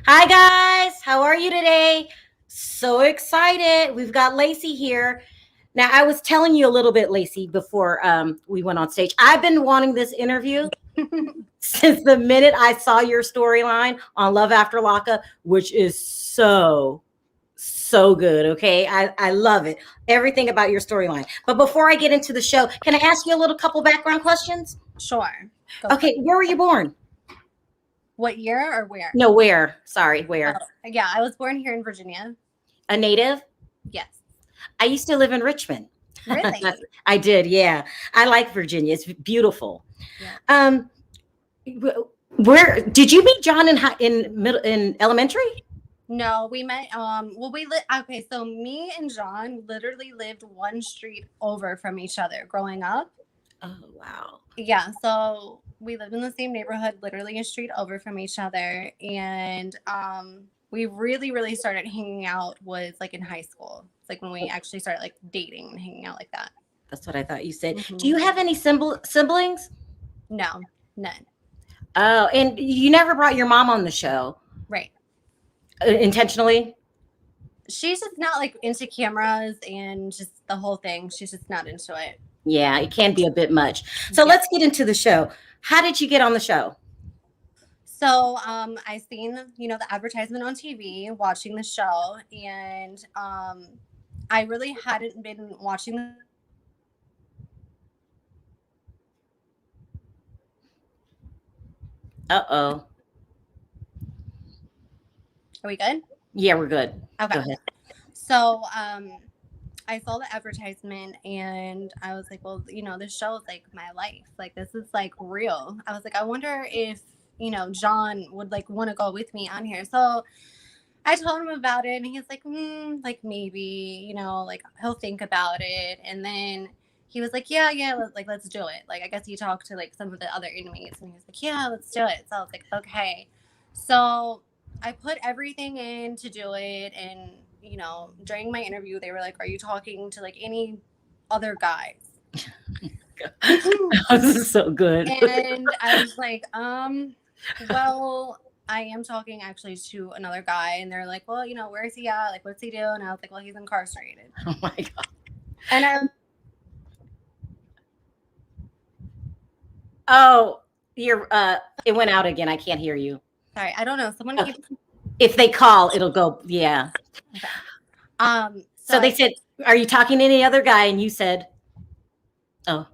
Hi, guys. How are you today? So excited. We've got Lacey here. Now, I was telling you a little bit, Lacey, before we went on stage. I've been wanting this interview since the minute I saw your storyline on Love After Lockup, which is so good. Okay. I love it. Everything about your storyline. But before I get into the show, can I ask you a little couple background questions? Sure. Go Okay. Where were you born? What year or where? No, where? Sorry, Oh, where? yeah, I was born here in Virginia. A native? Yes. I used to live in Richmond. Really? I did, yeah. I like Virginia. It's beautiful. Yeah. Um, where did you meet John in elementary? No, we met. Well, okay. So me and John literally lived one street over from each other growing up. Oh wow. Yeah. So we lived in the same neighborhood, literally a street over from each other, and we really started hanging out was like in high school. It's like when we actually started like dating and hanging out like that. That's what I thought you said. Do Hmm. you have any siblings? No, none. Oh, and you never brought your mom on the show Right. intentionally? She's just not like into cameras and just the whole thing. She's just not into it. Yeah, it can be a bit much. So Yeah. let's get into the show. How did you get on the show? So I seen, the advertisement on TV, watching the show, and I really hadn't been watching the Uh-oh. Are we good? Yeah, we're good. Okay. Go ahead. So I saw the advertisement and I was like, well, this show is like my life. Like this is like real. I was like, I wonder if, John would like want to go with me on here. So I told him about it and he's like maybe, like he'll think about it. And then he was like, yeah, let's do it. Like, I guess he talked to like some of the other inmates and he was like, yeah, let's do it. So I was like, okay. So I put everything in to do it. And, during my interview, they were like, are you talking to like any other guys? This is so good. And I was like, well, I am talking actually to another guy, and they're like, well, where is he at? Like, what's he doing? And I was like, well, he's incarcerated. Oh my God. And I, Oh, it went out again. I can't hear you. sorry, I don't know. Someone Oh, keeps, if they call, it'll go, yeah. okay. So So they said, are you talking to any other guy? And you said, oh,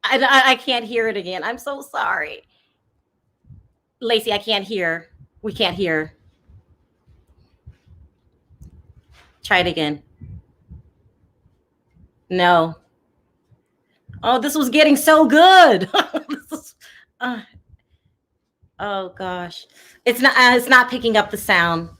I can't hear it again. I'm so sorry. Lacey, I can't hear. We can't hear. Try it again. No. Oh, this was getting so good. uh, oh gosh, it's not picking up the sound.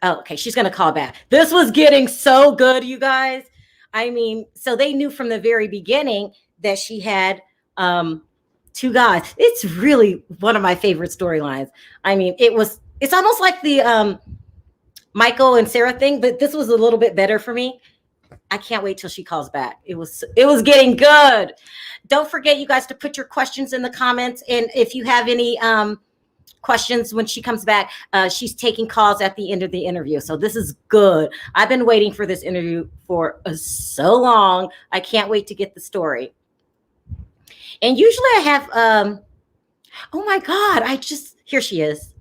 Oh, okay, she's gonna call back. This was getting so good, you guys. I mean, so they knew from the very beginning that she had two guys. It's really one of my favorite storylines. I mean, it's almost like the Michael and Sarah thing, but this was a little bit better for me. I can't wait till she calls back. It was getting good. Don't forget, you guys, to put your questions in the comments, and if you have any questions when she comes back, she's taking calls at the end of the interview. So this is good. I've been waiting for this interview for so long. I can't wait to get the story. And usually I have oh my God, here she is.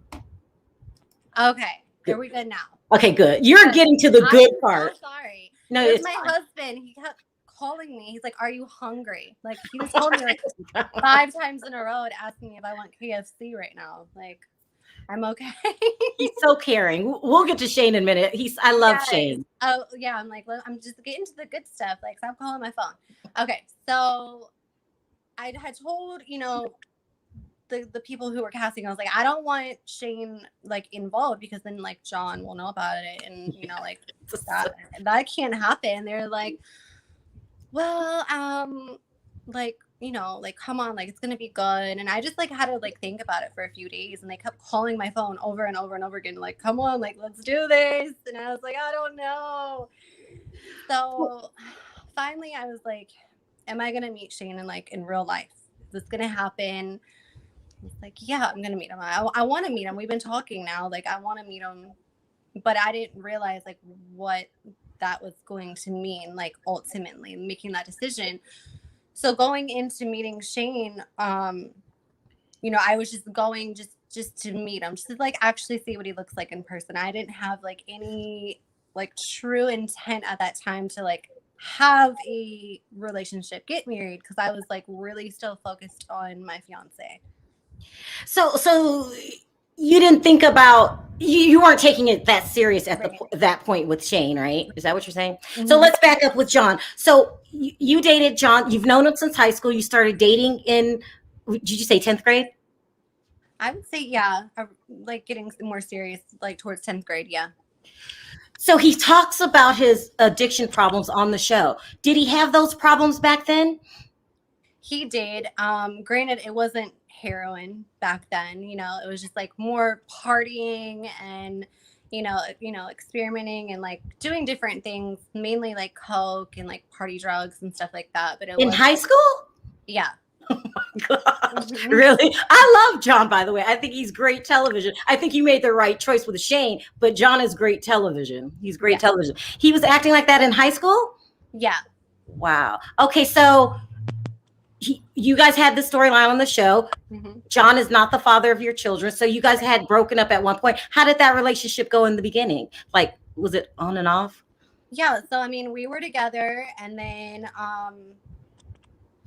okay, are we good now? Okay, good. You're getting to the good part. So sorry. No, It was it's my fine. husband. He kept calling me. He's like, are you hungry? Like, he was calling me like 5 times in a row and asking me if I want KFC right now. Like, I'm okay. He's so caring. We'll get to Shane in a minute. I love Yes. Shane. Oh, yeah. I'm like, I'm just getting to the good stuff. Like, stop calling my phone. Okay. So I had told, the people who were casting, I was like, I don't want Shane like involved because then like John will know about it and like that can't happen. They're like, well, like like come on, like it's gonna be good. And I just like had to like think about it for a few days, and they kept calling my phone over and over and over again, like, come on, like let's do this. And I was like, I don't know. So finally I was like, am I gonna meet Shane in like in real life? Is this gonna happen? It's like, yeah, I'm gonna meet him. I want to meet him. We've been talking now. Like, I want to meet him, but I didn't realize like what that was going to mean. Like, ultimately making that decision. So going into meeting Shane, you know, I was just going just to meet him, just to like actually see what he looks like in person. I didn't have like any like true intent at that time to like have a relationship, get married, because I was like really still focused on my fiance. So you didn't think about you weren't taking it that serious at Right. that point with Shane, right? Is that what you're saying? Mm-hmm. So let's back up with John. So you dated John. You've known him since high school. You started dating in, did you say 10th grade? I would say, yeah, like getting more serious, like towards 10th grade. Yeah. So he talks about his addiction problems on the show. Did he have those problems back then? He did. Granted, it wasn't heroin back then. You know, it was just like more partying and, you know, experimenting and like doing different things, mainly like coke and like party drugs and stuff like that. But it In was high school? Yeah. God, Mhm. really? I love John, by the way. I think he's great television. I think you made the right choice with Shane, but John is great television. He's great television. He was acting like that in high school? Yeah. Wow. Okay, so you guys had the storyline on the show. Mm-hmm. John is not the father of your children. So you guys had broken up at one point. How did that relationship go in the beginning? Like, was it on and off? Yeah. So, I mean, we were together and then,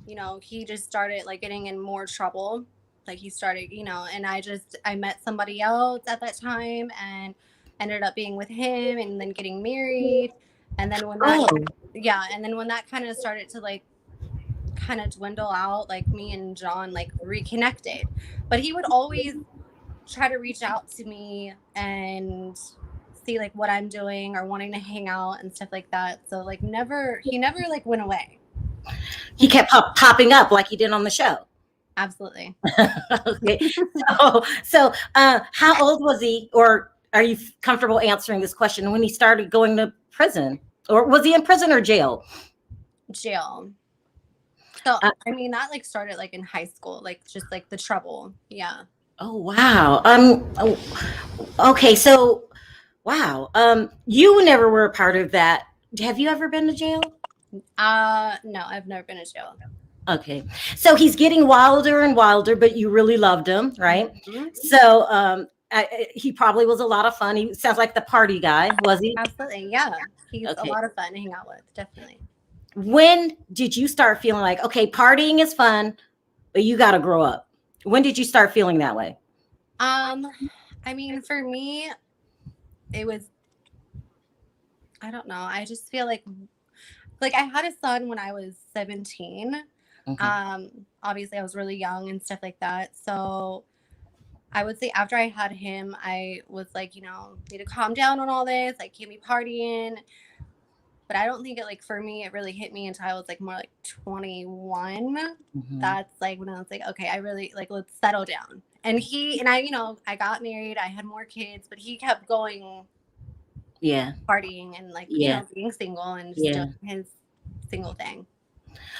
you know, he just started like getting in more trouble. Like he started, you know, and I met somebody else at that time and ended up being with him and then getting married. And then when that, and then when that kind of started to like kind of dwindle out, like me and John like reconnected, but he would always try to reach out to me and see like what I'm doing or wanting to hang out and stuff like that. So like he never like went away. He kept popping up like he did on the show. Absolutely. Okay. So how old was he, or are you comfortable answering this question, when he started going to prison? Or was he in prison or jail? Jail. So, I mean, that like started like in high school, like just like the trouble. Yeah. Oh, wow. Okay. So, wow. You never were a part of that. Have you ever been to jail? No, I've never been to jail. Okay. So he's getting wilder and wilder, but you really loved him, right? Mm-hmm. So, he probably was a lot of fun. He sounds like the party guy, was he? Absolutely. Yeah. He's Okay. a lot of fun to hang out with. Definitely. When did you start feeling like, okay, partying is fun, but you got to grow up? When did you start feeling that way? I mean, for me, it was, I don't know. I just feel like I had a son when I was 17. Mm-hmm. Obviously I was really young and stuff like that. So I would say after I had him, I was like, you know, need to calm down on all this. Like, can't be partying. But I don't think it, like, for me, it really hit me until I was like more like 21. Mm-hmm. That's like when I was like, okay, I really like, let's settle down. And I, you know, I got married, I had more kids, but he kept going, partying and like, you know, being single and just doing his single thing.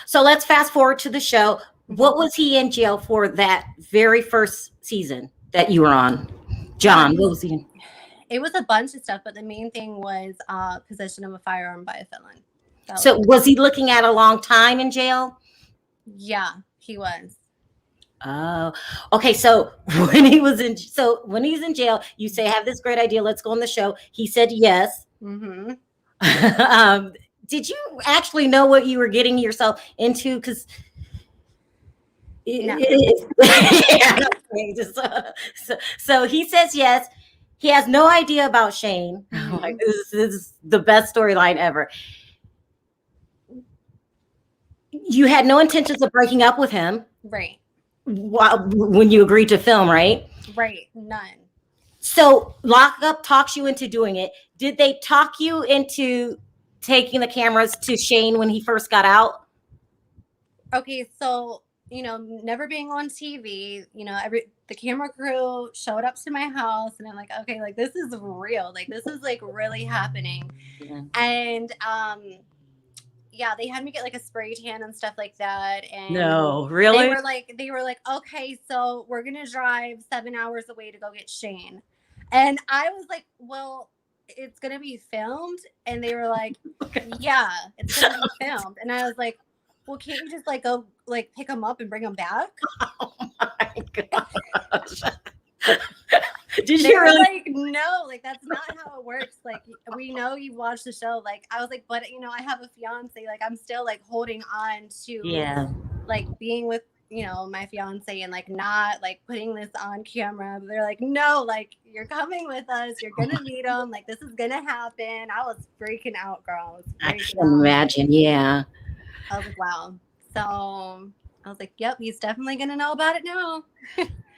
So let's fast forward to the show. Mm-hmm. What was he in jail for that very first season that you were on? John, what was he in? It was a bunch of stuff, but the main thing was possession of a firearm by a felon. So was he looking at a long time in jail? Yeah, he was. Oh, okay. So when he's in jail, you say, I have this great idea. Let's go on the show. He said yes. Mm-hmm. Did you actually know what you were getting yourself into? Because so he says yes. He has no idea about Shane. Mm-hmm. Like, this is the best storyline ever. You had no intentions of breaking up with him, right? When you agreed to film, right? Right, none. So Lockup talks you into doing it. Did they talk you into taking the cameras to Shane when he first got out? Okay, so, you know, never being on TV, you know, the camera crew showed up to my house and I'm like, okay, like this is real. Like this is like really happening. Yeah. And yeah, they had me get like a spray tan and stuff like that. And No, really? they were like, okay, so we're gonna drive 7 hours away to go get Shane. And I was like, well, it's gonna be filmed. And they were like, yeah, it's gonna be filmed. And I was like, well, can't you just like go like pick him up and bring him back? Oh my gosh. Did They you were really? like, no, like that's not how it works. Like we know you watched the show. Like I was like, but you know, I have a fiance. Like I'm still like holding on to Yeah. like being with, you know, my fiance and like not like putting this on camera. But they're like, no, like you're coming with us. You're gonna meet him. Like this is gonna happen. I was freaking out, girl. I can imagine. Yeah. I was like, wow. So I was like, yep, he's definitely gonna know about it now.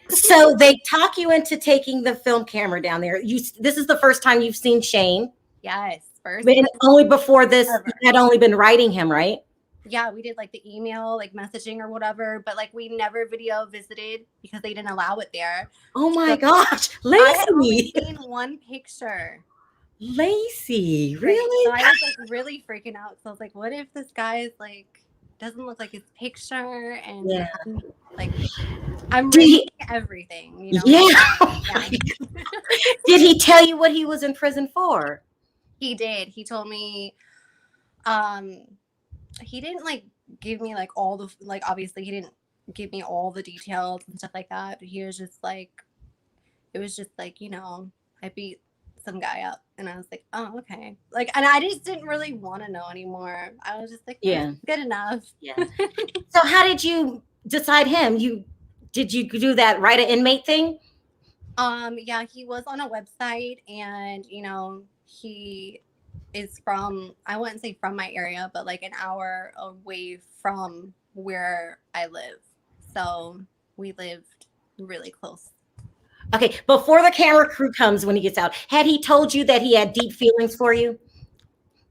So they talk you into taking the film camera down there. This is the first time you've seen Shane. Yes, first. And only before this, Ever. you had only been writing him, right? Yeah, we did like the email, like messaging or whatever, but like we never video visited because they didn't allow it there. Oh my gosh, I had only Lacey. seen one picture. Lacey, Right. really? So I was like really freaking out. So I was like, what if this guy's like doesn't look like his picture? And Yeah. I'm Did he- reading everything, you know? Yeah. Yeah. Did he tell you what he was in prison for? He did. He told me, he didn't like give me like all the, like, obviously he didn't give me all the details and stuff like that. But he was just like, it was just like, you know, I beat some guy up. And I was like, oh, okay. Like, and I just didn't really want to know anymore. I was just like, Yeah. good enough. Yeah. So how did you decide him? Did you do that write an inmate thing? Yeah, he was on a website and, you know, he is from, I wouldn't say from my area, but like an hour away from where I live. So we lived really close. Okay, before the camera crew comes when he gets out, had he told you that he had deep feelings for you?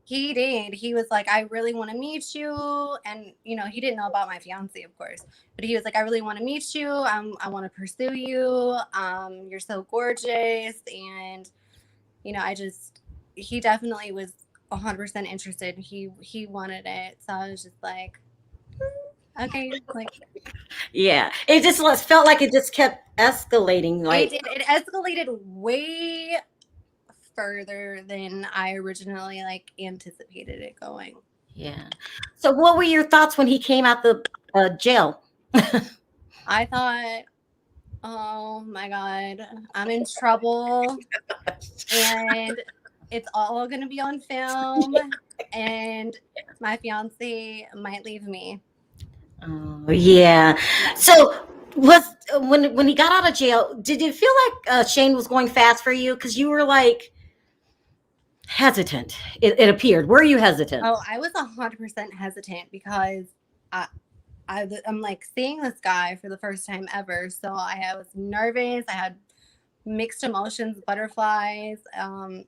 He did. He was like, I really want to meet you. And, you know, he didn't know about my fiance, of course. But he was like, I really want to meet you. I want to pursue you. You're so gorgeous. And, you know, he definitely was 100% interested. He wanted it. So I was just like, okay. Like, Yeah. It just felt like it just kept escalating. Like it escalated way further than I originally like anticipated it going. Yeah. So what were your thoughts when he came out the jail? I thought, oh my God, I'm in trouble and it's all going to be on film and my fiance might leave me. Oh, yeah. So when he got out of jail, did you feel like Shane was going fast for you? Because you were like hesitant. It appeared. Were you hesitant? Oh, I was 100% hesitant because I'm like seeing this guy for the first time ever. So I was nervous. I had mixed emotions, butterflies.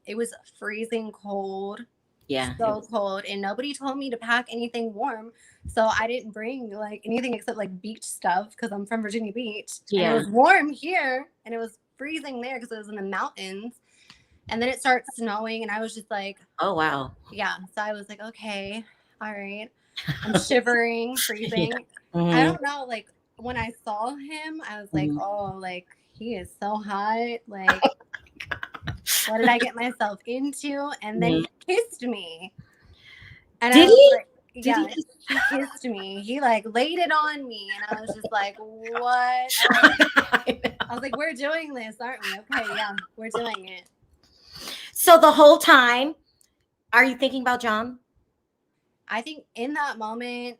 It was freezing cold. Yeah. So cold. And nobody told me to pack anything warm. So I didn't bring like anything except like beach stuff because I'm from Virginia Beach. Yeah. And it was warm here and it was freezing there because it was in the mountains. And then it starts snowing and I was just like, Oh, wow. yeah. So I was like, okay, all right. I'm shivering, freezing. Yeah. I don't know. Like when I saw him, I was like, oh, like he is so hot. Like, what did I get myself into? And then he kissed me. And Did I was he? like, yeah, he kissed me. He like laid it on me. And I was just like, what? I was like, we're doing this, aren't we? Okay, yeah, we're doing it. So the whole time, are you thinking about John? I think in that moment,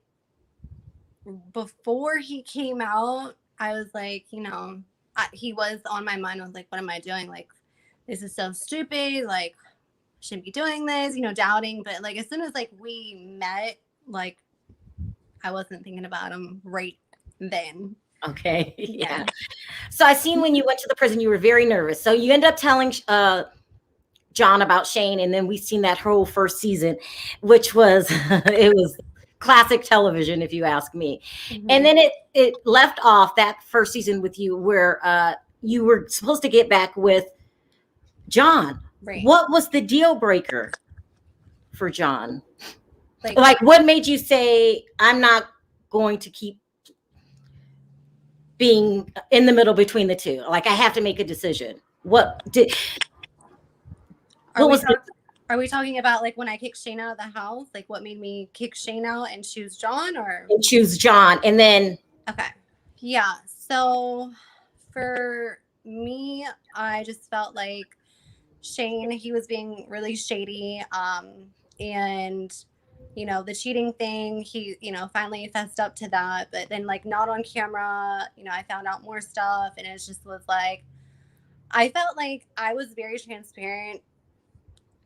before he came out, I was like, you know, he was on my mind. I was like, what am I doing? Like, this is so stupid. Like, shouldn't be doing this, you know, doubting. But like, as soon as like we met, like, I wasn't thinking about him right then. Okay. Yeah. So I seen when you went to the prison, you were very nervous. So you end up telling John about Shane, and then we seen that whole first season, which was it was classic television, if you ask me. Mm-hmm. And then it left off that first season with you where you were supposed to get back with John. Right. What was the deal breaker for John? Like, what made you say, I'm not going to keep being in the middle between the two? Like, I have to make a decision. What was it? Are we talking about like when I kicked Shane out of the house? Like what made me kick Shane out and choose John, or And choose John, and then okay. Yeah. So for me, I just felt like Shane, he was being really shady. And the cheating thing, he, finally fessed up to that, but then like not on camera, I found out more stuff, and it just was like I felt like I was very transparent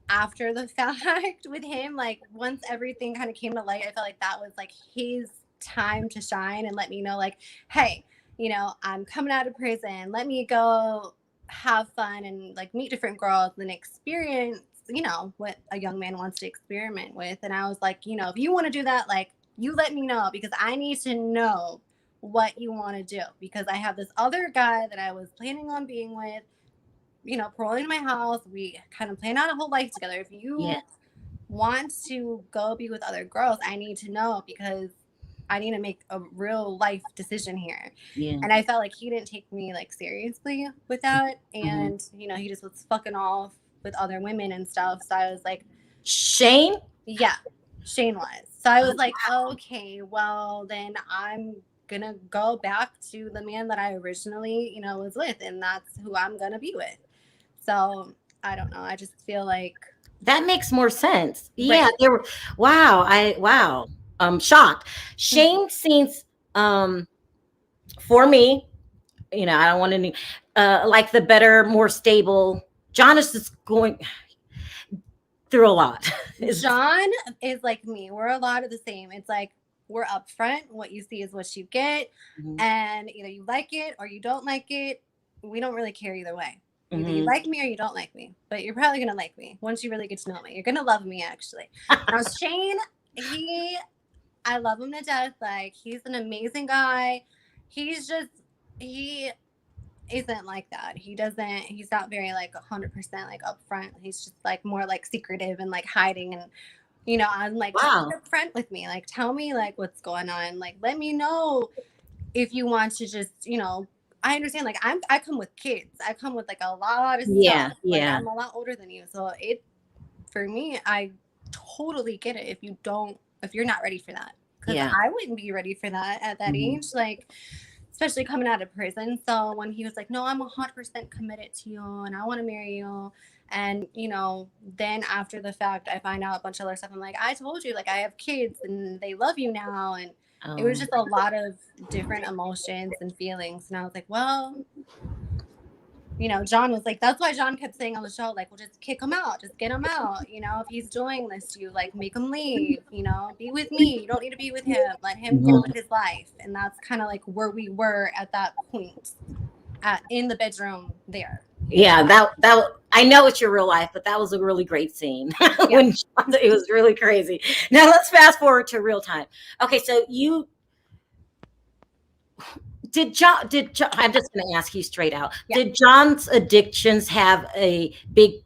after the fact with him. Like once everything kind of came to light, I felt like that was like his time to shine and let me know, like, hey, I'm coming out of prison. Let me go have fun and like meet different girls and experience, what a young man wants to experiment with. And I was like, if you want to do that, like, you let me know, because I need to know what you want to do, because I have this other guy that I was planning on being with, paroling to my house. We kind of plan out a whole life together. If you want to go be with other girls, I need to know, because I need to make a real life decision here. Yeah. And I felt like he didn't take me like seriously with that. And, he just was fucking off with other women and stuff. So I was like, Shane? Yeah, Shane was. So I was like, okay, well, then I'm going to go back to the man that I originally, was with. And that's who I'm going to be with. So I don't know. I just feel like that makes more sense. Right. Yeah, there were. Wow. I'm shocked. Shane seems, for me, I don't want any, like the better, more stable. John is just going through a lot. John is like me. We're a lot of the same. It's like we're upfront. What you see is what you get, and either you like it or you don't like it. We don't really care either way. Either you like me or you don't like me, but you're probably gonna like me once you really get to know me. You're gonna love me, actually. Now Shane, I love him to death. Like, he's an amazing guy. He isn't like that. He's not very like 100% like upfront. He's just like more like secretive and like hiding. And I'm like, wow, be upfront with me. Like, tell me like what's going on. Like, let me know if you want to just, I understand, like, I come with kids. I come with like a lot of stuff. Yeah. Like, I'm a lot older than you. So for me, I totally get it if you're not ready for that. Because I wouldn't be ready for that at that age. Like, especially coming out of prison. So when he was like, no, I'm 100% committed to you and I want to marry you. And, then after the fact, I find out a bunch of other stuff. I'm like, I told you, like, I have kids and they love you now. And it was just a lot of different emotions and feelings. And I was like, well, John was like, that's why John kept saying on the show, like, well, just kick him out. Just get him out. If he's doing this to you, like, make him leave, be with me. You don't need to be with him. Let him deal with his life. And that's kind of like where we were at that point in the bedroom there. Yeah, that I know it's your real life, but that was a really great scene. When it was really crazy. Now let's fast forward to real time. Okay, so Did John, I'm just going to ask you straight out. Yeah. Did John's addictions have a big,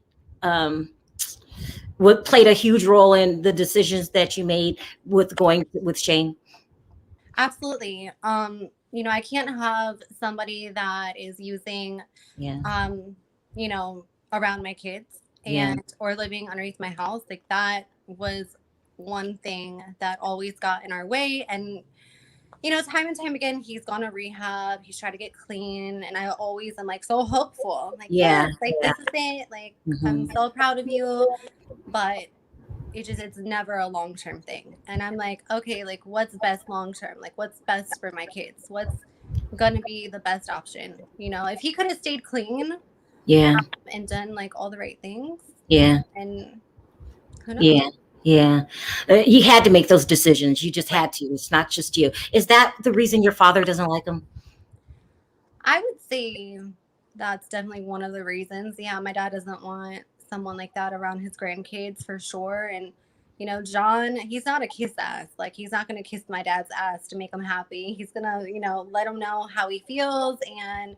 what played a huge role in the decisions that you made with going with Shane? Absolutely. I can't have somebody that is using, around my kids or living underneath my house. Like, that was one thing that always got in our way. And time and time again, he's gone to rehab. He's tried to get clean. And I always am like so hopeful. I'm like, yes, like this is it. Like, I'm so proud of you. But it's never a long-term thing. And I'm like, okay, like, what's best long-term? Like, what's best for my kids? What's going to be the best option? If he could have stayed clean and done like all the right things. And who knows? You had to make those decisions. You just had to. It's not just you. Is that the reason your father doesn't like him? I would say that's definitely one of the reasons. Yeah, my dad doesn't want someone like that around his grandkids for sure. And John, he's not a kiss ass. Like, he's not going to kiss my dad's ass to make him happy. He's going to let him know how he feels and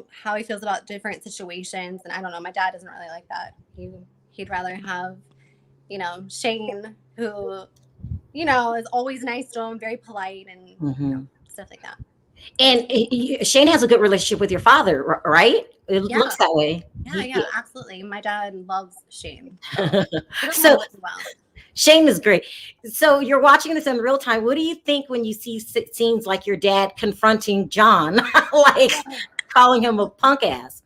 how he feels about different situations. And I don't know, my dad doesn't really like that. He'd rather have Shane, who, is always nice to him, very polite and stuff like that. And Shane has a good relationship with your father, right? It Yeah. looks that way. Yeah, absolutely. My dad loves Shane. So Shane is great. So you're watching this in real time. What do you think when you see scenes like your dad confronting John, like calling him a punk ass?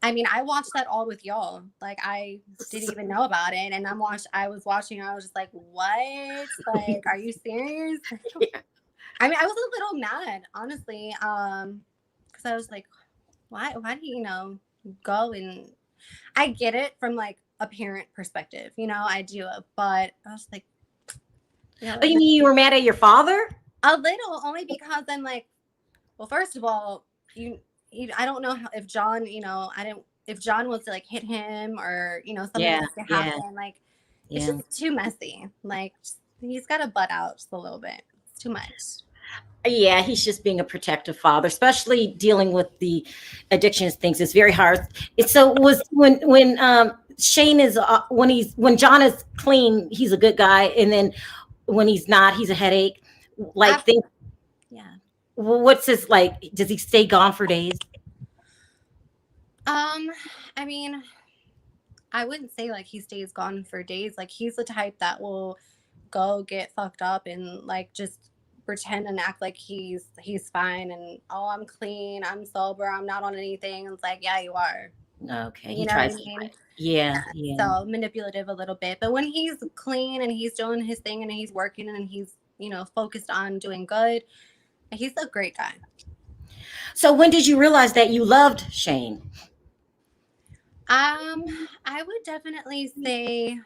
I mean, I watched that all with y'all. Like, I didn't even know about it. And I was watching, I was just like, what? Like, are you serious? Yeah. I mean, I was a little mad, honestly. Because I was like, why do you, go and I get it from like a parent perspective, I do it, but I was like, oh, you mean you were mad at your father? A little, only because I'm like, well, first of all, I don't know if John, if John was to like hit him or, something else to happen, like, it's just too messy. Like, he's got to butt out just a little bit. It's too much. Yeah, he's just being a protective father, especially dealing with the addictions things. It's very hard. So was when Shane is when John is clean, he's a good guy, and then when he's not, he's a headache. Like things. Yeah. What's his like? Does he stay gone for days? I mean, I wouldn't say like he stays gone for days. Like, he's the type that will go get fucked up and like just pretend and act like he's fine and, oh, I'm clean, I'm sober, I'm not on anything. And it's like, yeah, you are. Okay. He tries to. Yeah. So manipulative a little bit. But when he's clean and he's doing his thing and he's working and he's, focused on doing good, he's a great guy. So when did you realize that you loved Shane? I would definitely say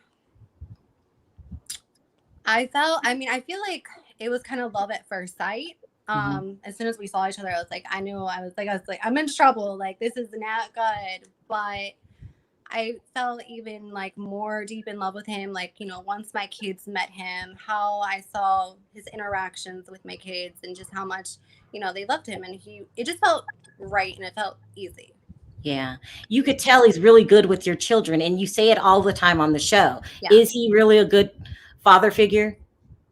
I feel like it was kind of love at first sight. As soon as we saw each other, I was like, I'm in trouble. Like, this is not good. But I fell even like more deep in love with him. Like, once my kids met him, how I saw his interactions with my kids and just how much, they loved him. And it just felt right and it felt easy. Yeah. You could tell he's really good with your children, and you say it all the time on the show. Yeah. Is he really a good father figure?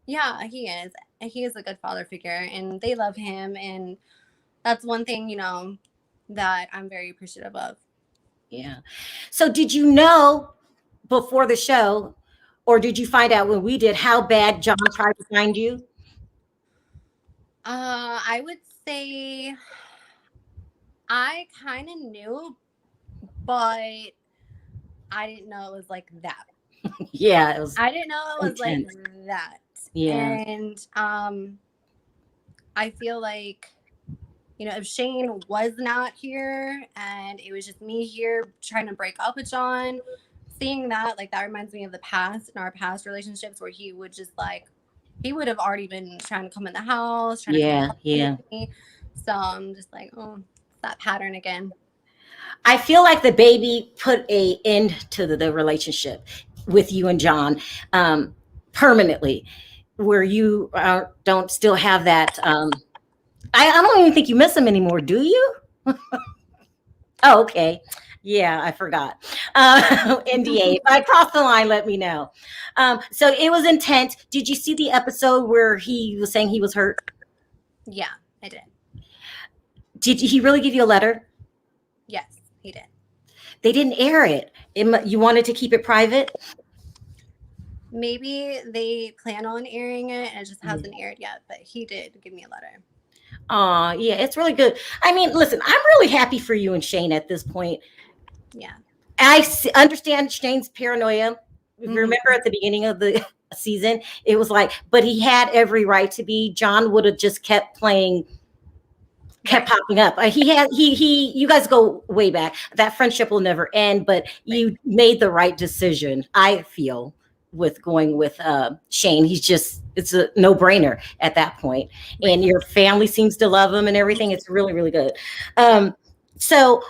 Yeah, he is. He is a good father figure, and they love him. And that's one thing, that I'm very appreciative of. Yeah. So did you know before the show, or did you find out when we did, how bad John tried to find you? I would say I kind of knew, but I didn't know it was like that. Yeah, it was. I didn't know it was intense. Like that. Yeah. And I feel like, if Shane was not here and it was just me here trying to break up with John, seeing that, like, that reminds me of the past, in our past relationships, where he would just like, he would have already been trying to come in the house. Yeah. Me. So I'm just like, oh, that pattern again. I feel like the baby put an end to the relationship with you and John permanently, where you don't still have that. I don't even think you miss him anymore, do you? Oh, okay. Yeah, I forgot. NDA. If I crossed the line, let me know. So it was intense. Did you see the episode where he was saying he was hurt? Yeah, I did. Did he really give you a letter? Yes, he did. They didn't air it. You wanted to keep it private? Maybe they plan on airing it and it just hasn't aired yet, but he did give me a letter. Yeah, it's really good. I mean, listen, I'm really happy for you and Shane at this point. Yeah. I understand Shane's paranoia. Remember at the beginning of the season, it was like, but he had every right to be. John would have just kept playing, kept popping up. You guys go way back. That friendship will never end, but you made the right decision, I feel, with going with Shane. It's a no-brainer at that point. And your family seems to love him and everything. It's really, really good. So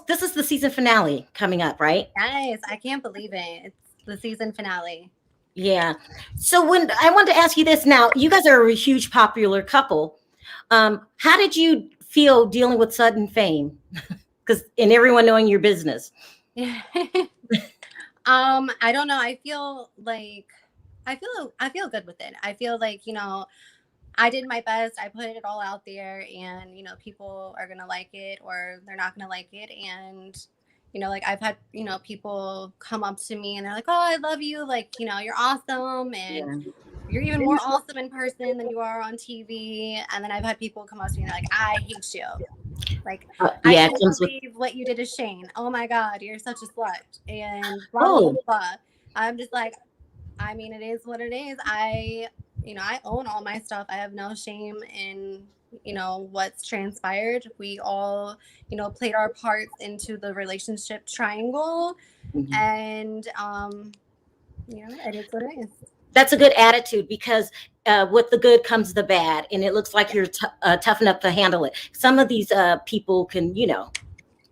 this is the season finale coming up, right? Yes, I can't believe it. It's the season finale. Yeah. So when I wanted to ask you this now, you guys are a huge popular couple. How did you feel dealing with sudden fame? And everyone knowing your business. I don't know. I feel good with it. I feel like, I did my best. I put it all out there, and people are gonna like it or they're not gonna like it. And like I've had people come up to me and they're like, "Oh, I love you. Like, you're awesome, and Yeah. you're even more awesome in person than you are on TV." And then I've had people come up to me and they're like, "I hate you. Like, I Yeah, it can't comes with. believe what you did to Shane. Oh my God, you're such a slut." And blah blah blah Oh, blah. I'm just like, I mean, it is what it is. I own all my stuff. I have no shame in, what's transpired. We all, played our parts into the relationship triangle. mhm. And, it is what it is. That's a good attitude because with the good comes the bad, and it looks like Yeah. you're tough enough to handle it. Some of these people can,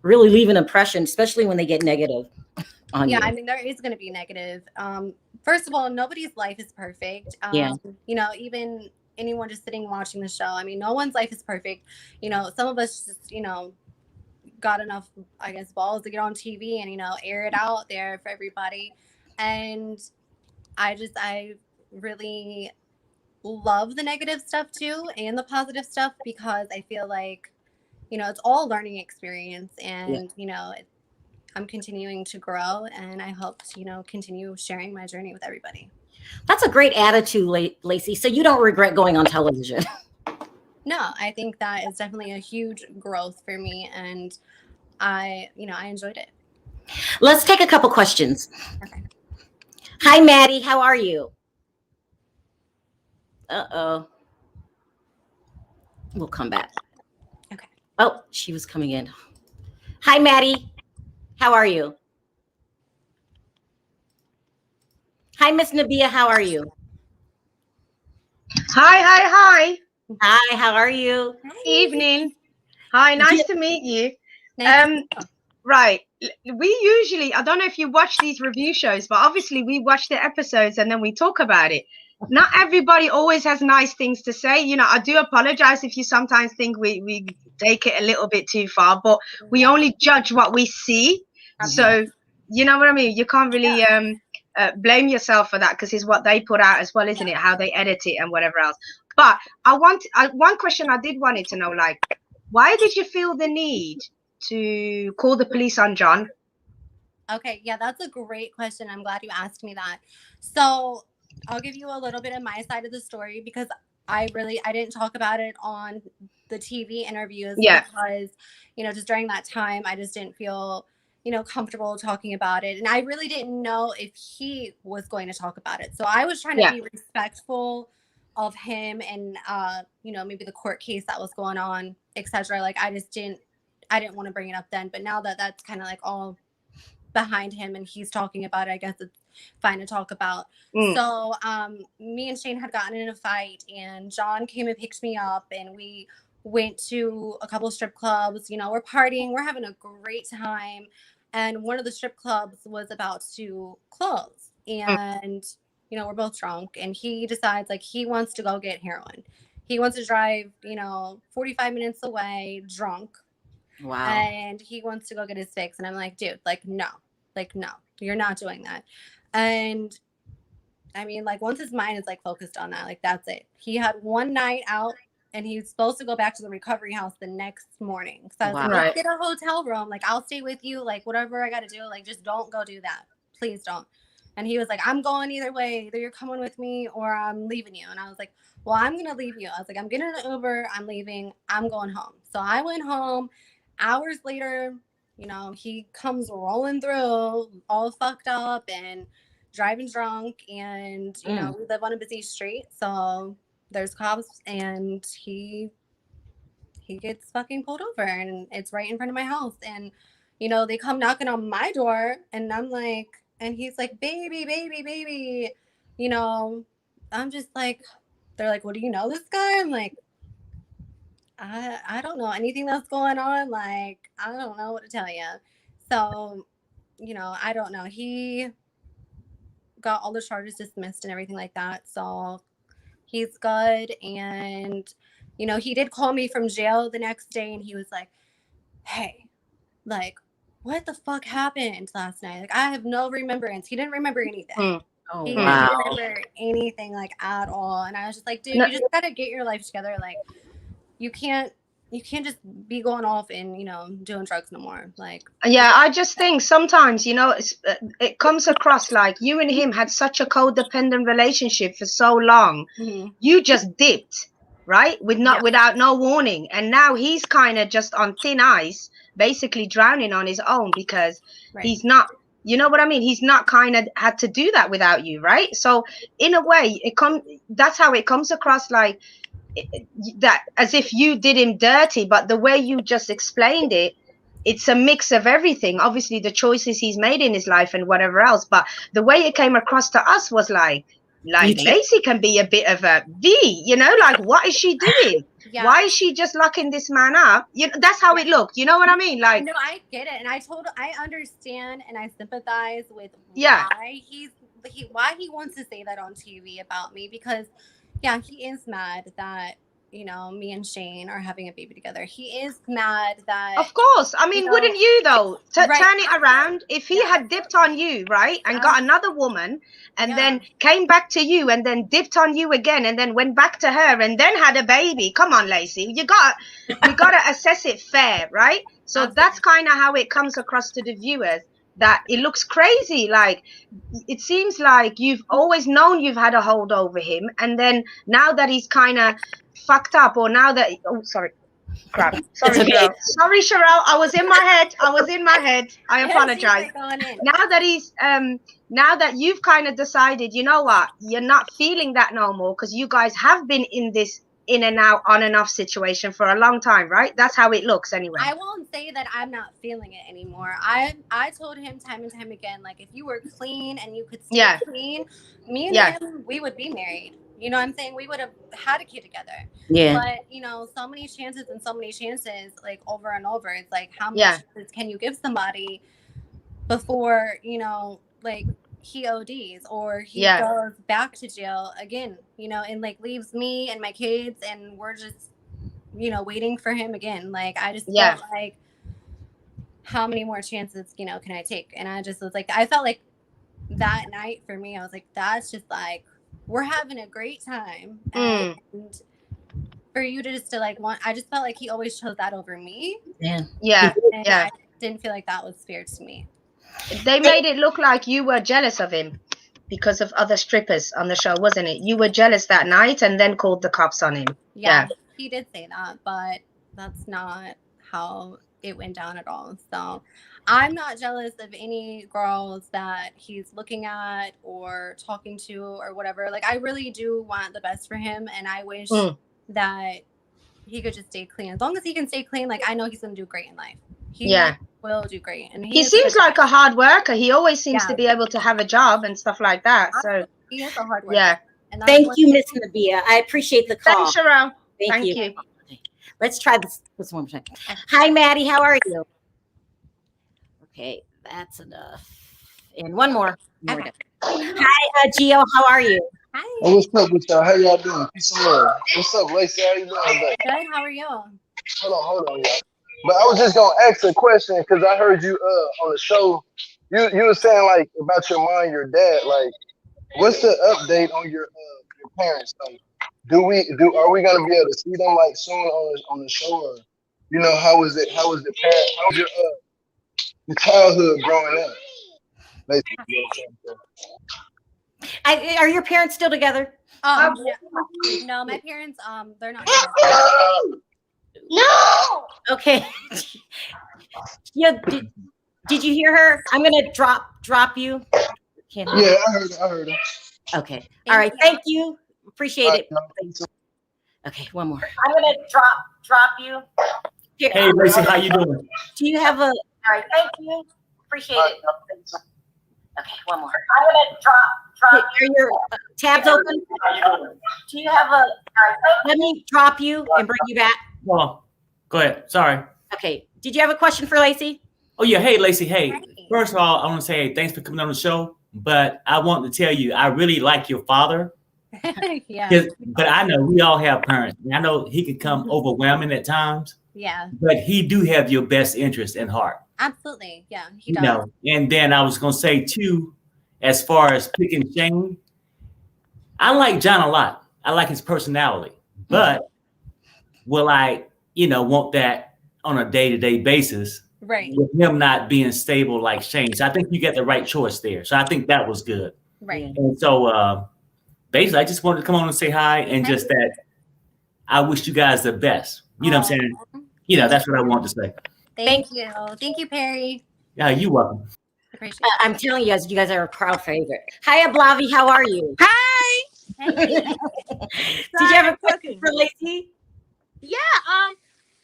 really leave an impression, especially when they get negative on Yeah, I you. mean, there is going to be negative. First of all, nobody's life is perfect. Yeah. Even anyone just sitting watching the show, I mean, no one's life is perfect. Some of us just, got enough, I guess, balls to get on TV and, air it out there for everybody. And I really love the negative stuff too and the positive stuff, because I feel like, it's all learning experience. Yeah. And, I'm continuing to grow, and I hope to, continue sharing my journey with everybody. That's a great attitude, Lacey. So you don't regret going on television. No, I think that is definitely a huge growth for me, and I enjoyed it. Let's take a couple questions. Okay. Hi, Maddie. How are you? Uh-oh. We'll come back. Okay. Oh, she was coming in. Hi, Maddie. How are you? Hi, Miss Nabia. How are you? Hi, hi, hi. Hi, how are you? Hi. Evening. Hi, nice Yeah. to meet you. Nice Um, right. We usually, I don't know if you watch these review shows, but obviously we watch the episodes and then we talk about it. Not everybody always has nice things to say. I do apologize if you sometimes think we take it a little bit too far, but we only judge what we see. So, you know what I mean? You can't really blame yourself for that, because it's what they put out as well, isn't it? How they edit it and whatever else. But one question I did wanted to know, like, why did you feel the need to call the police on John? Okay, yeah, that's a great question. I'm glad you asked me that. So I'll give you a little bit of my side of the story, because I didn't talk about it on the TV interviews, Yeah. because, just during that time, I just didn't feel, comfortable talking about it. And I really didn't know if he was going to talk about it. So I was trying to Yeah. be respectful of him and, maybe the court case that was going on, etc. Like I didn't want to bring it up then. But now that that's kind of like all behind him and he's talking about it, I guess it's fine to talk about. So me and Shane had gotten in a fight, and John came and picked me up, and we went to a couple of strip clubs. We're partying, we're having a great time, and one of the strip clubs was about to close, and we're both drunk, and he decides like he wants to go get heroin. He wants to drive 45 minutes away drunk, Wow. and he wants to go get his fix. And I'm like, dude, no, you're not doing that. And I mean, like, once his mind is like focused on that, like, that's it. He had one night out, and he's supposed to go back to the recovery house the next morning. So I was like, Wow. let's Right. get a hotel room. Like, I'll stay with you. Like, whatever I got to do. Like, just don't go do that. Please don't. And he was like, I'm going either way. Either you're coming with me or I'm leaving you. And I was like, well, I'm going to leave you. I was like, I'm getting an Uber. I'm leaving. I'm going home. So I went home. Hours later, he comes rolling through all fucked up and driving drunk. And, we live on a busy street. So there's cops, and he gets fucking pulled over, and it's right in front of my house. And, they come knocking on my door, and I'm like, and he's like, baby, baby, baby. I'm just like, they're like, well, do you know this guy? I'm like, I don't know anything that's going on. Like, I don't know what to tell you. So, I don't know. He got all the charges dismissed and everything like that. So he's good. And, he did call me from jail the next day, and he was like, hey, like, what the fuck happened last night? Like, I have no remembrance. He didn't remember anything. Oh, He wow. didn't remember anything, like, at all. And I was just like, dude, No. you just gotta get your life together. Like, you can't just be going off and, you know, doing drugs no more. Like, Yeah, I just think sometimes, you know, it comes across like you and him had such a codependent relationship for so long. You just dipped, right? Without no warning. And now he's kind of just on thin ice, basically drowning on his own because he's not, you know what I mean? He's not kind of had to do that without you, right? So in a way, that's how it comes across, like that, as if you did him dirty. But the way you just explained it, it's a mix of everything. Obviously the choices he's made in his life and whatever else, but the way it came across to us was like Lacey can be a bit of a V, you know, like what is she doing? Why is she just locking this man up? You know, that's how it looked, you know what I mean? Like, no, I get it. And I understand and I sympathize with why he wants to say that on TV about me, because he is mad that, you know, me and Shane are having a baby together. He is mad that, of course, I mean, wouldn't you though? Turn it around. If he had dipped on you, right, and got another woman, and then came back to you, and then dipped on you again, and then went back to her, and then had a baby. Come on, Lacey, we gotta assess it fair, right? So that's kind of how it comes across to the viewers. That it looks crazy. Like, it seems like you've always known you've had a hold over him, and then now that he's kind of fucked up, or now that sorry, Sharrell. Sorry, Sharrell. I was in my head. I apologize. Now that he's now that you've kind of decided, you know what, you're not feeling that no more, because you guys have been in this in and out, on and off situation for a long time, right? That's how it looks anyway. I won't say that I'm not feeling it anymore. I told him time and time again, like, if you were clean and you could stay clean, me and him, we would be married. You know what I'm saying? We would have had a kid together. Yeah. But, you know, so many chances, like, over and over. It's like, how many chances can you give somebody before, you know, like, he ODs or he goes back to jail again, you know, and, like, leaves me and my kids, and we're just, you know, waiting for him again. Like, I just felt like, how many more chances, you know, can I take? And I just was like, I felt like that night for me, I was like, that's just like, we're having a great time. And for you to just to like I just felt like he always chose that over me. And I didn't feel like that was fair to me. They made it look like you were jealous of him because of other strippers on the show, wasn't it? You were jealous that night and then called the cops on him. Yeah, he did say that, but that's not how it went down at all. So I'm not jealous of any girls that he's looking at or talking to or whatever. Like, I really do want the best for him, and I wish that he could just stay clean. As long as he can stay clean, like, I know he's gonna do great in life. He will do great. And he seems like a hard worker. He always seems to be able to have a job and stuff like that. So he is a hard worker. Yeah. And thank you, Miss Nabia. I appreciate the call. Thanks, Sharrell. Thank you. Okay. Let's try this one more time. Hi, Maddie. How are you? Okay, that's enough. And one more. Okay. Hi, Gio. How are you? Hi. Oh, what's up with y'all? How y'all doing? Peace and love. What's up, Lacey? How you doing today? Good. How are you? Hold on, y'all. But I was just gonna ask a question because I heard you on the show. You were saying, like, about your mom, your dad. Like, what's the update on your parents? Like, are we gonna be able to see them, like, soon on the show? Or, you know, how was the parent? How was your childhood growing up? Are your parents still together? No, my parents, they're not together. No. Okay. Yeah. Did you hear her? I'm gonna drop you. Yeah, I heard her. Okay. All right. Thank you. Appreciate it. Okay. One more. I'm gonna drop you. Here. Hey, Lacey, how you doing? Do you have a? All right. Thank you. Appreciate it. Okay. One more. I'm gonna drop. Are your tabs open? How you doing? Do you have a? Let me drop you and bring you back. Well, go ahead. Sorry. Okay. Did you have a question for Lacey? Oh, yeah. Hey, Lacey. Hey, first of all, I want to say thanks for coming on the show. But I want to tell you, I really like your father. Yeah. But I know we all have parents. I know he can come overwhelming at times. Yeah. But he do have your best interest in heart. Absolutely. Yeah, he You does. know, and then I was gonna say too, as far as picking Shane, I like John a lot. I like his personality, but will I, want that on a day-to-day basis Right. with him not being stable like Shane? So I think you get the right choice there. So I think that was good. Right. And so basically, I just wanted to come on and say hi and just that I wish you guys the best. You know what I'm saying? That's what I want to say. Thank you. Thank you, Perry. Yeah, you're welcome. Appreciate it. I'm telling you guys are a crowd favorite. Hi, Ablavi. How are you? Hi. Hey. Did you have a question for Lacey? Yeah,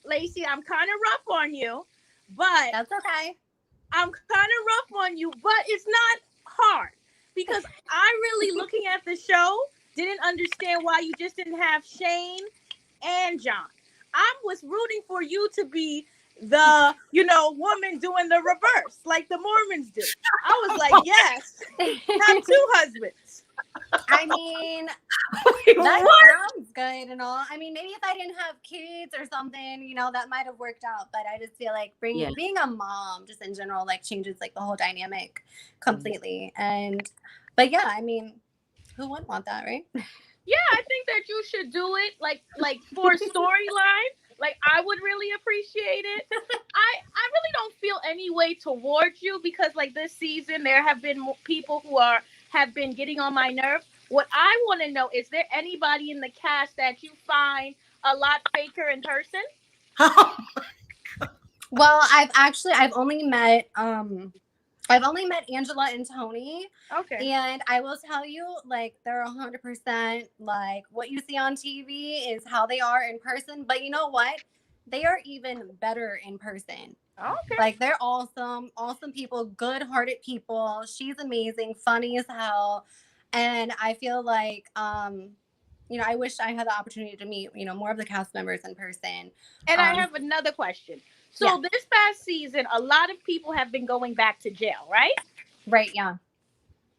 Lacey, I'm kind of rough on you, but That's okay. I'm kind of rough on you, but it's not hard because I'm really looking at the show, didn't understand why you just didn't have Shane and John. I was rooting for you to be the, woman doing the reverse, like the Mormons do. I was like, yes, have two husbands. I mean, that sounds good and all. I mean, maybe if I didn't have kids or something, that might have worked out. But I just feel like being a mom, just in general, like changes like the whole dynamic completely. But yeah, I mean, who wouldn't want that, right? Yeah, I think that you should do it like for storyline. Like I would really appreciate it. I really don't feel any way towards you because like this season there have been people who have been getting on my nerves. What I want to know is there anybody in the cast that you find a lot faker in person? Well, I've only met Angela and Tony. Okay. And I will tell you, like, they're 100% like what you see on TV is how they are in person. But you know what? They are even better in person. Okay. Like, they're awesome people, good-hearted people. She's amazing, funny as hell. And I feel like, I wish I had the opportunity to meet, more of the cast members in person. And I have another question. So this past season, a lot of people have been going back to jail, right? Right, yeah.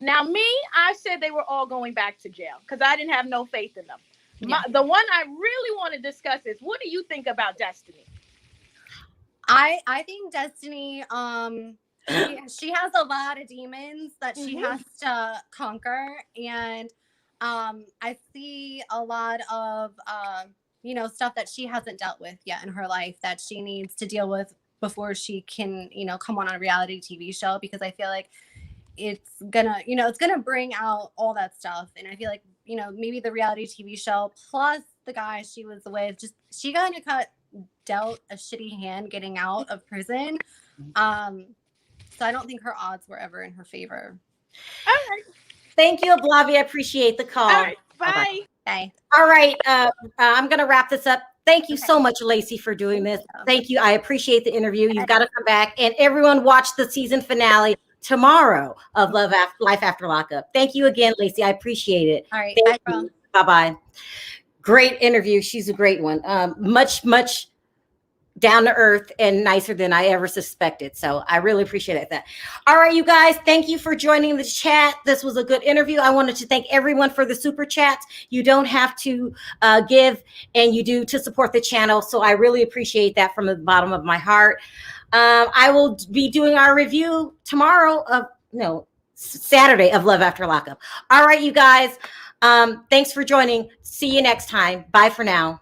Now, I said they were all going back to jail because I didn't have no faith in them. Yeah. The one I really want to discuss is, what do you think about Destiny? I think Destiny, she has a lot of demons that she has to conquer. And I see a lot of, stuff that she hasn't dealt with yet in her life that she needs to deal with before she can, come on a reality TV show, because I feel like it's gonna bring out all that stuff. And I feel like, maybe the reality TV show plus the guy she was with, she kind of dealt a shitty hand getting out of prison. So I don't think her odds were ever in her favor. All right. Thank you, Ablavi. I appreciate the call. All right. Bye. Bye. All right. I'm going to wrap this up. Thank you so much, Lacey, for doing this. Thank you. I appreciate the interview. You've got to come back. And everyone watch the season finale tomorrow of Life After Lockup. Thank you again, Lacey. I appreciate it. All right. Bye-bye. Great interview. She's a great one. Much down to earth and nicer than I ever suspected. So I really appreciate that. All right, you guys, thank you for joining the chat. This was a good interview. I wanted to thank everyone for the super chats. You don't have to give, and you do to support the channel. So I really appreciate that from the bottom of my heart. I will be doing our review tomorrow Saturday of Love After Lockup. All right, you guys. Thanks for joining. See you next time. Bye for now.